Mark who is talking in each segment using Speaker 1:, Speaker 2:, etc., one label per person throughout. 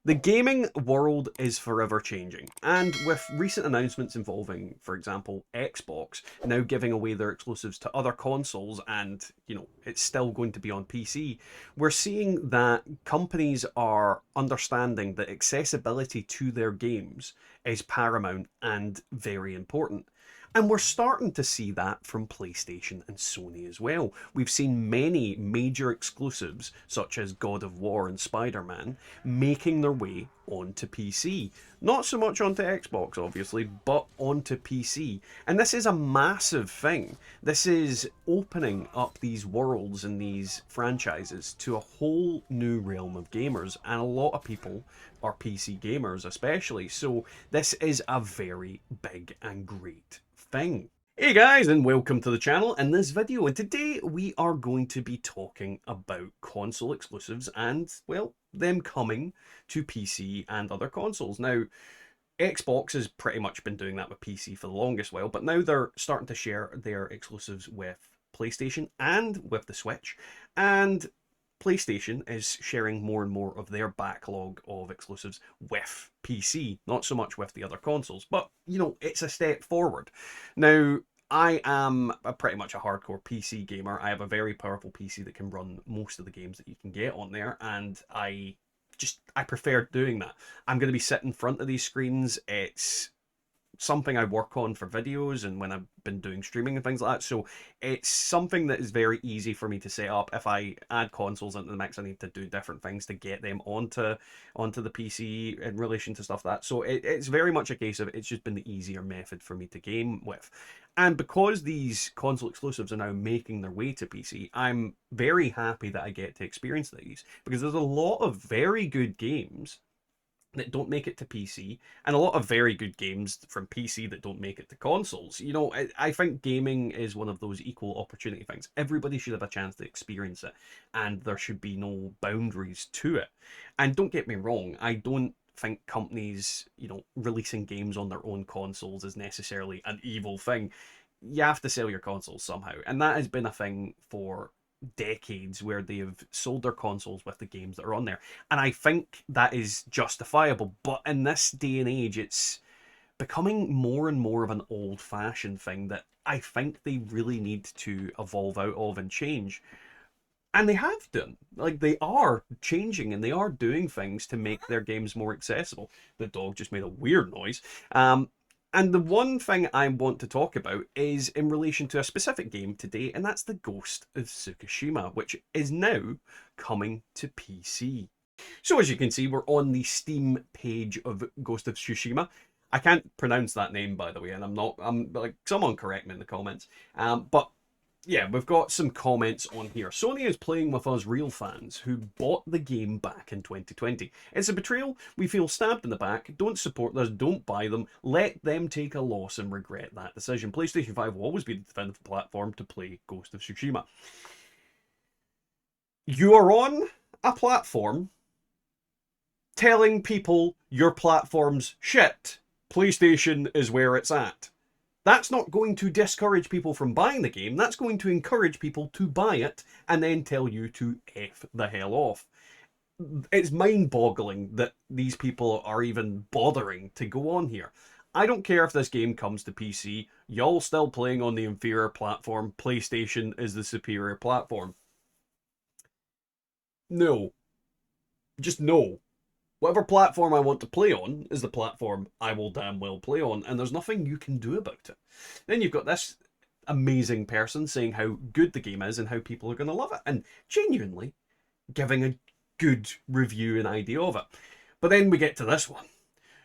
Speaker 1: The gaming world is forever changing, and with recent announcements involving, for example, Xbox now giving away their exclusives to other consoles and, it's still going to be on PC, we're seeing that companies are understanding that accessibility to their games is paramount and very important. And we're starting to see that from PlayStation and Sony as well. We've seen many major exclusives, such as God of War and Spider-Man, making their way onto PC. Not so much onto Xbox, obviously, but onto PC. And this is a massive thing. This is opening up these worlds and these franchises to a whole new realm of gamers. And a lot of people are PC gamers, especially. So this is a very big and great thing. Hey guys, and welcome to the channel in this video, and today we are going to be talking about console exclusives and, well, them coming to PC and other consoles. Now, Xbox has pretty much been doing that with PC for the longest while, but now they're starting to share their exclusives with PlayStation and with the Switch, and PlayStation is sharing more and more of their backlog of exclusives with PC, not so much with the other consoles, but, it's a step forward. Now, I am pretty much a hardcore PC gamer. I have a very powerful PC that can run most of the games that you can get on there, and I prefer doing that. I'm going to be sitting in front of these screens. It's something I work on for videos and when I've been doing streaming and things like that. So it's something that is very easy for me to set up. If I add consoles into the mix, I need to do different things to get them onto the PC in relation to stuff like that. So it's very much a case of it's just been the easier method for me to game with. And because these console exclusives are now making their way to PC, I'm very happy that I get to experience these, because there's a lot of very good games that don't make it to PC, and a lot of very good games from PC that don't make it to consoles. I think gaming is one of those equal opportunity things. Everybody should have a chance to experience it, and there should be no boundaries to it. And don't get me wrong, I don't think companies, releasing games on their own consoles is necessarily an evil thing. You have to sell your consoles somehow, and that has been a thing for decades, where they have sold their consoles with the games that are on there, and I think that is justifiable. But in this day and age, it's becoming more and more of an old-fashioned thing that I think they really need to evolve out of and change. And they have done. Like, they are changing and they are doing things to make their games more accessible. The dog just made a weird noise. And the one thing I want to talk about is in relation to a specific game today, and that's the Ghost of Tsushima, which is now coming to PC. So as you can see, we're on the Steam page of Ghost of Tsushima. I can't pronounce that name, by the way, and I'm like, someone correct me in the comments. But yeah, we've got some comments on here. Sony is playing with us real fans who bought the game back in 2020. It's a betrayal. We feel stabbed in the back. Don't support this. Don't buy them. Let them take a loss and regret that decision. PlayStation 5 will always be the definitive platform to play Ghost of Tsushima. You are on a platform telling people your platform's shit. PlayStation is where it's at. That's not going to discourage people from buying the game. That's going to encourage people to buy it and then tell you to F the hell off. It's mind-boggling that these people are even bothering to go on here. I don't care if this game comes to PC. Y'all still playing on the inferior platform. PlayStation is the superior platform. No. Just no. Whatever platform I want to play on is the platform I will damn well play on, and there's nothing you can do about it. Then you've got this amazing person saying how good the game is and how people are going to love it, and genuinely giving a good review and idea of it. But then we get to this one.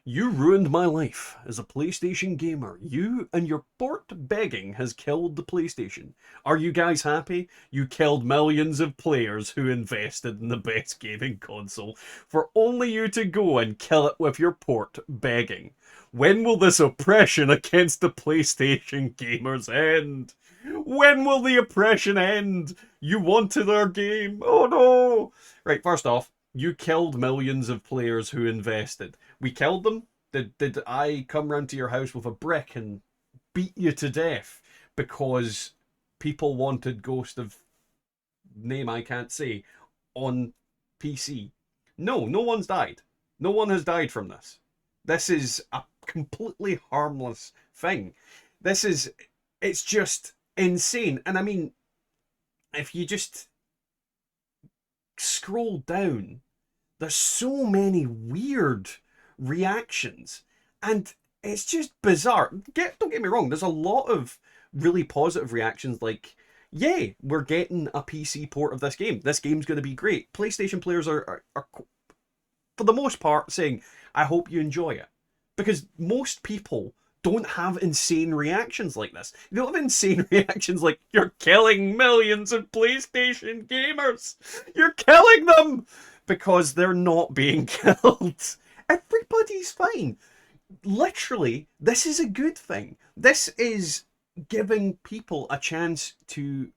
Speaker 1: You ruined my life as a PlayStation gamer. You and your port begging has killed the PlayStation. Are you guys happy? You killed millions of players who invested in the best gaming console for only you to go and kill it with your port begging. When will this oppression against the PlayStation gamers end? When will the oppression end? You wanted our game. Oh no! Right, first off, you killed millions of players who invested. We killed them? Did I come round to your house with a brick and beat you to death because people wanted Ghost of name I can't say on PC? No, no one's died. No one has died from this. This is a completely harmless thing. This is, it's just insane. And I mean, if you just scroll down, there's so many weird reactions, and it's just bizarre. Don't get me wrong, there's a lot of really positive reactions, like, yay, we're getting a PC port of this game. This game's going to be great. PlayStation players are, for the most part, saying, I hope you enjoy it. Because most people don't have insane reactions like this. They don't have insane reactions like, you're killing millions of PlayStation gamers. You're killing them because they're not being killed. Everybody's fine. Literally, this is a good thing. This is giving people a chance to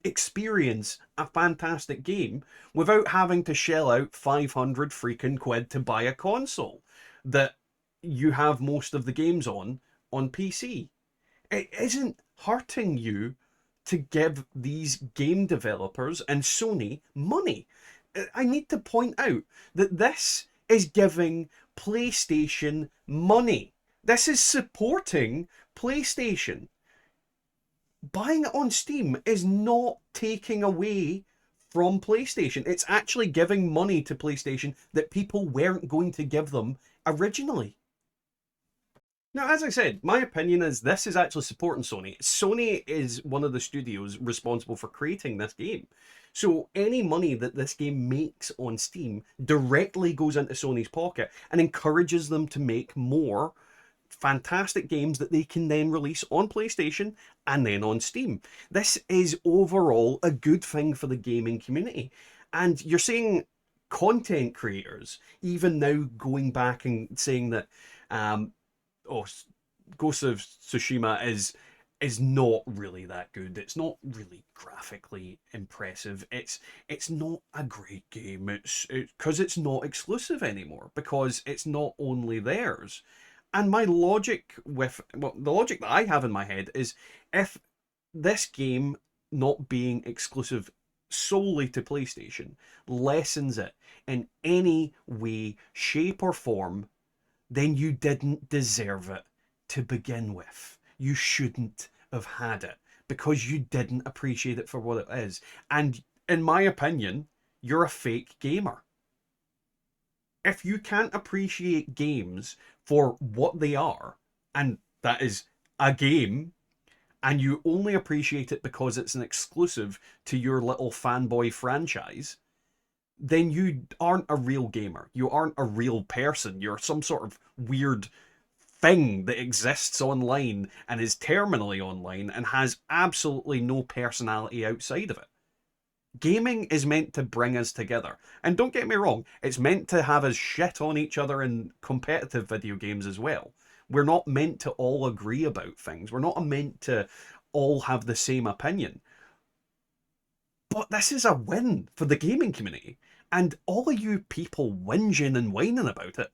Speaker 1: experience a fantastic game without having to shell out 500 freaking quid to buy a console that you have most of the games on PC. It isn't hurting you to give these game developers and Sony money. I need to point out that this is giving PlayStation money. This is supporting PlayStation. Buying it on Steam is not taking away from PlayStation. It's actually giving money to PlayStation that people weren't going to give them originally. Now, as I said, my opinion is this is actually supporting Sony. Sony is one of the studios responsible for creating this game. So any money that this game makes on Steam directly goes into Sony's pocket and encourages them to make more fantastic games that they can then release on PlayStation and then on Steam. This is overall a good thing for the gaming community. And you're seeing content creators even now going back and saying that oh, Ghost of Tsushima is not really that good. It's not really graphically impressive. It's not a great game. It's because it's not exclusive anymore, because it's not only theirs. And my logic with, well, the logic that I have in my head is, if this game not being exclusive solely to PlayStation lessens it in any way, shape, or form, then you didn't deserve it to begin with. You shouldn't have had it because you didn't appreciate it for what it is. And in my opinion, you're a fake gamer. If you can't appreciate games for what they are, and that is a game, and you only appreciate it because it's an exclusive to your little fanboy franchise, then you aren't a real gamer. You aren't a real person. You're some sort of weird thing that exists online and is terminally online and has absolutely no personality outside of it. Gaming is meant to bring us together. And don't get me wrong, it's meant to have us shit on each other in competitive video games as well. We're not meant to all agree about things. We're not meant to all have the same opinion. But this is a win for the gaming community. And all of you people whinging and whining about it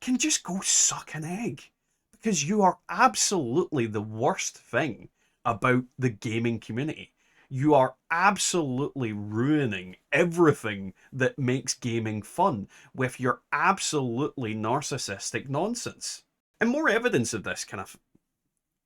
Speaker 1: can just go suck an egg. Because you are absolutely the worst thing about the gaming community. You are absolutely ruining everything that makes gaming fun with your absolutely narcissistic nonsense. And more evidence of this kind of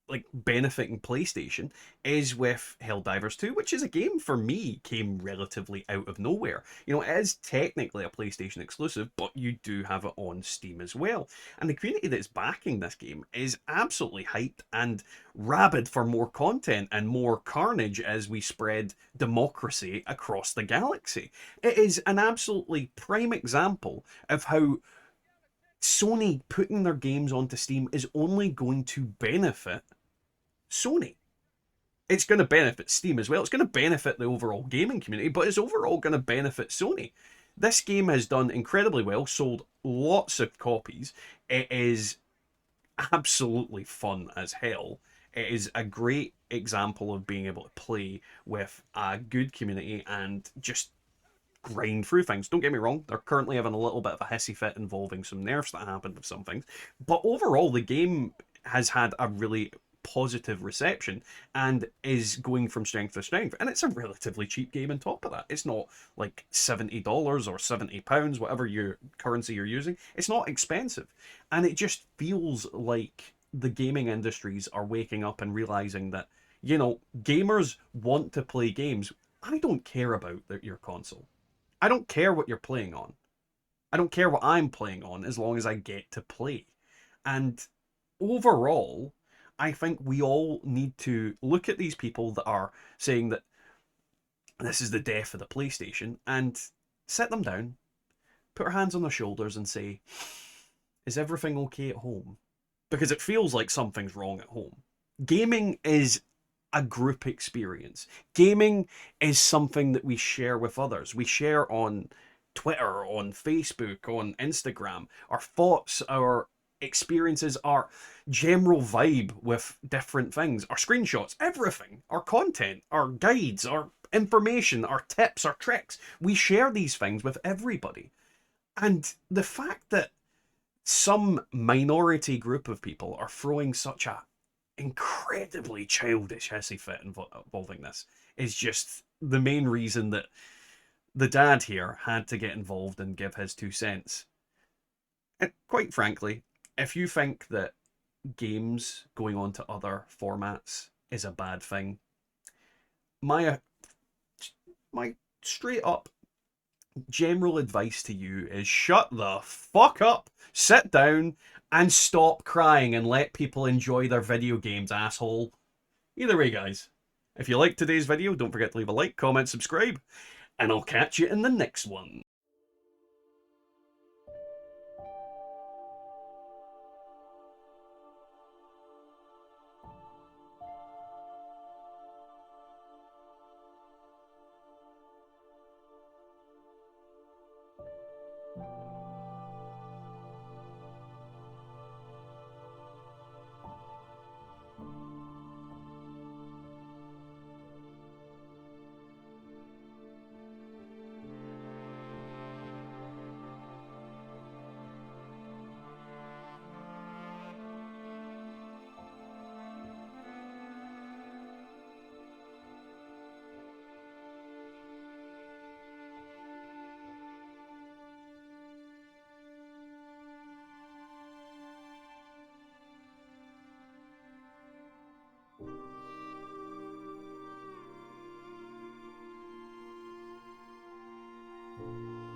Speaker 1: like benefiting PlayStation is with Helldivers 2, which is a game for me came relatively out of nowhere. You know, it is technically a PlayStation exclusive, but you do have it on Steam as well. And the community that's backing this game is absolutely hyped and rabid for more content and more carnage as we spread democracy across the galaxy. It is an absolutely prime example of how Sony putting their games onto Steam is only going to benefit Sony. It's going to benefit Steam as well. It's going to benefit the overall gaming community, but it's overall going to benefit Sony. This game has done incredibly well, sold lots of copies. It is absolutely fun as hell. It is a great example of being able to play with a good community and just grind through things. Don't get me wrong, they're currently having a little bit of a hissy fit involving some nerfs that happened with some things, but overall the game has had a really positive reception and is going from strength to strength. And it's a relatively cheap game on top of that. It's not like $70 or £70, whatever your currency you're using. It's not expensive. And it just feels like the gaming industries are waking up and realizing that, you know, gamers want to play games. I don't care about your console. I don't care what you're playing on. I don't care what I'm playing on as long as I get to play. And overall, I think we all need to look at these people that are saying that this is the death of the PlayStation and sit them down, put our hands on their shoulders and say, is everything okay at home? Because it feels like something's wrong at home. Gaming is a group experience. Gaming is something that we share with others. We share on Twitter, on Facebook, on Instagram, our thoughts, our experiences, our general vibe with different things, our screenshots, everything, our content, our guides, our information, our tips, our tricks. We share these things with everybody. And the fact that some minority group of people are throwing such a incredibly childish hissy fit involving this is just the main reason that the dad here had to get involved and give his 2 cents. And quite frankly, if you think that games going on to other formats is a bad thing, my straight up general advice to you is shut the fuck up, sit down, and stop crying and let people enjoy their video games, asshole. Either way, guys, if you liked today's video, don't forget to leave a like, comment, subscribe, and I'll catch you in the next one.